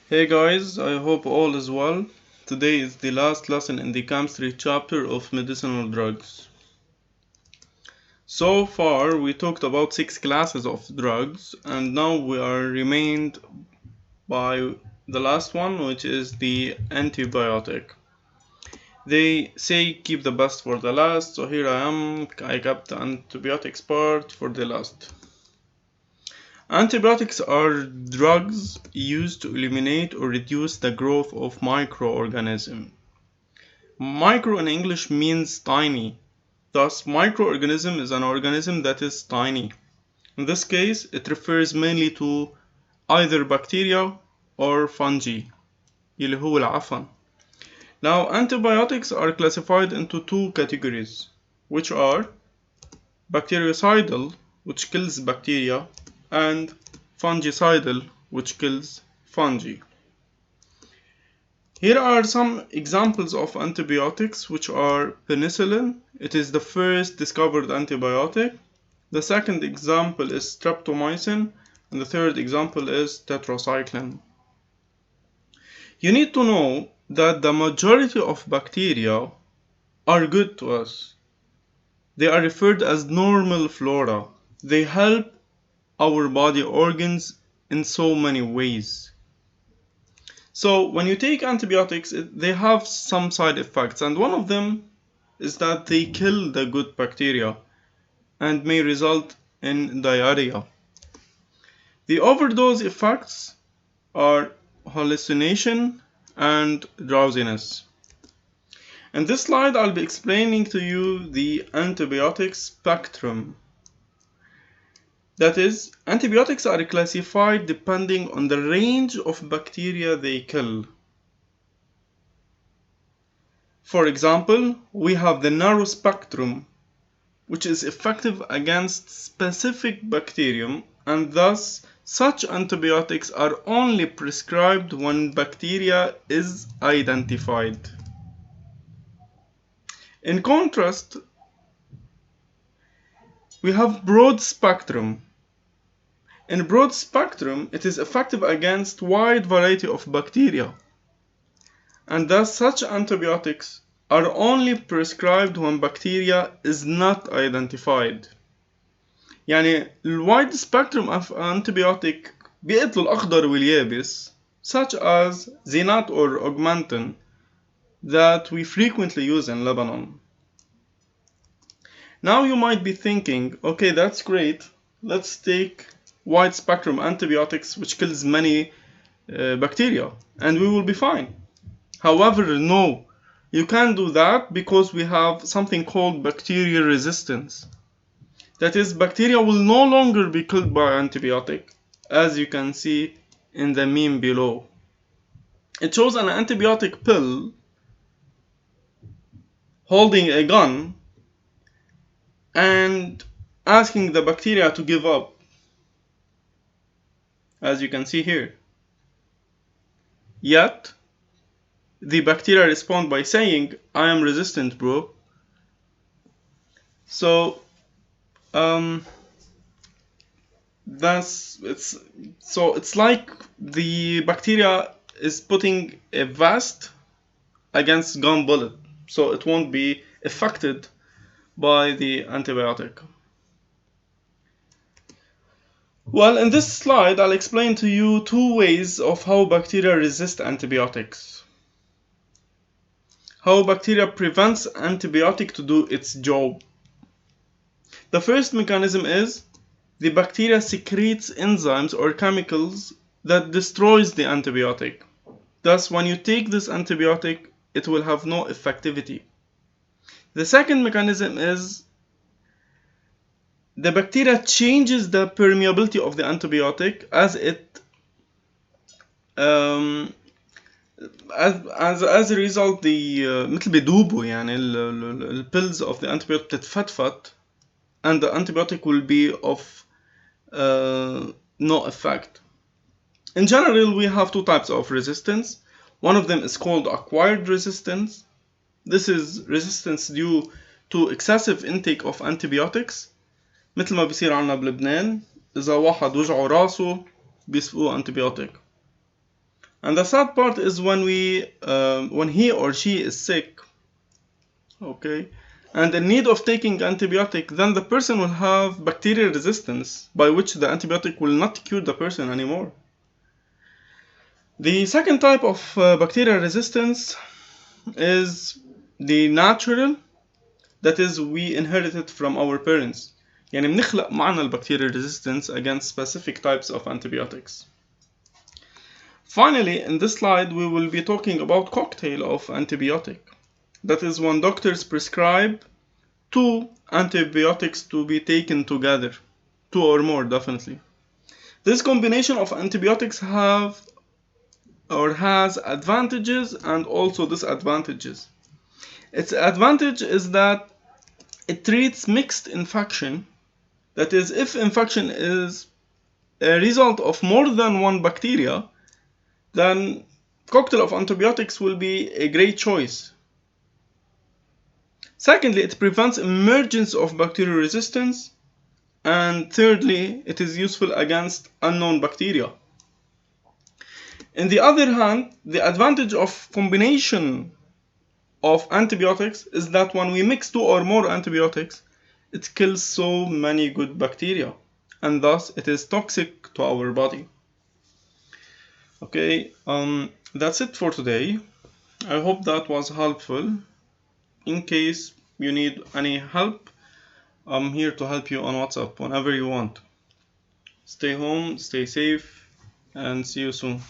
Hey guys, I hope all is well. Today is the last lesson in the chemistry chapter of medicinal drugs. So far we talked about 6 classes of drugs and now we are remained by the last one, which is the antibiotic. They say keep the best for the last, so here I am, I kept the antibiotics part for the last. Antibiotics are drugs used to eliminate or reduce the growth of microorganisms. Micro in English means tiny. Thus, microorganism is an organism that is tiny. In this case, it refers mainly to either bacteria or fungi. اللي هو العفن. Now, antibiotics are classified into two categories, which are bactericidal, which kills bacteria, and fungicidal, which kills fungi. Here are some examples of antibiotics, which are penicillin. It is the first discovered antibiotic. The second example is streptomycin, and the third example is tetracycline. You need to know that the majority of bacteria are good to us. They are referred as normal flora. They help our body organs in so many ways. So when you take antibiotics, they have some side effects, and one of them is that they kill the good bacteria and may result in diarrhea. The overdose effects are hallucination and drowsiness. In this slide, I'll be explaining to you the antibiotic spectrum. That is, antibiotics are classified depending on the range of bacteria they kill. For example, we have the narrow spectrum, which is effective against specific bacterium, and thus such antibiotics are only prescribed when bacteria is identified. In contrast, we have broad spectrum. In broad spectrum, it is effective against wide variety of bacteria, and thus such antibiotics are only prescribed when bacteria is not identified. يعني الوايد spectrum of antibiotic بيقتلوا الأخضر واليابس, such as Zinat or Augmentin, that we frequently use in Lebanon. Now you might be thinking, okay, that's great, let's take wide spectrum antibiotics which kills many bacteria and we will be fine. However, no, you can't do that because we have something called bacterial resistance. That is, bacteria will no longer be killed by antibiotic, as you can see in the meme below. It shows an antibiotic pill holding a gun and asking the bacteria to give up, as you can see here. Yet, the bacteria respond by saying, I am resistant, bro. So, it's like the bacteria is putting a vest against gun bullet, so it won't be affected by the antibiotic. Well, in this slide, I'll explain to you two ways of how bacteria resist antibiotics. How bacteria prevents antibiotic to do its job. The first mechanism is the bacteria secretes enzymes or chemicals that destroys the antibiotic. Thus, when you take this antibiotic, it will have no effectivity. The second mechanism is the bacteria changes the permeability of the antibiotic as it as a result مثل بيدوبوا يعني ال pills of the antibiotic بتتفتفت and the antibiotic will be of no effect. In general, we have two types of resistance. One of them is called acquired resistance. This is resistance due to excessive intake of antibiotics. مثل ما بيصير عنا بلبنان إذا واحد وجعه راسه بيسقوه antibiotic. And the sad part is when he or she is sick, okay, and in need of taking antibiotic, then the person will have bacterial resistance, by which the antibiotic will not cure the person anymore. The second type of bacterial resistance is the natural, that is we inherit it from our parents. يعني بنخلق معنا البكتيريا resistance against specific types of antibiotics. Finally, in this slide we will be talking about cocktail of antibiotic. That is when doctors prescribe 2 antibiotics to be taken together, 2 or more definitely. This combination of antibiotics has advantages and also disadvantages. Its advantage is that it treats mixed infection. That is, if infection is a result of more than one bacteria, then cocktail of antibiotics will be a great choice. Secondly, it prevents emergence of bacterial resistance. And thirdly, it is useful against unknown bacteria. On the other hand, the advantage of combination of antibiotics is that when we mix 2 or more antibiotics, it kills so many good bacteria, and thus it is toxic to our body. Okay, that's it for today. I hope that was helpful. In case you need any help, I'm here to help you on WhatsApp whenever you want. Stay home, stay safe, and see you soon.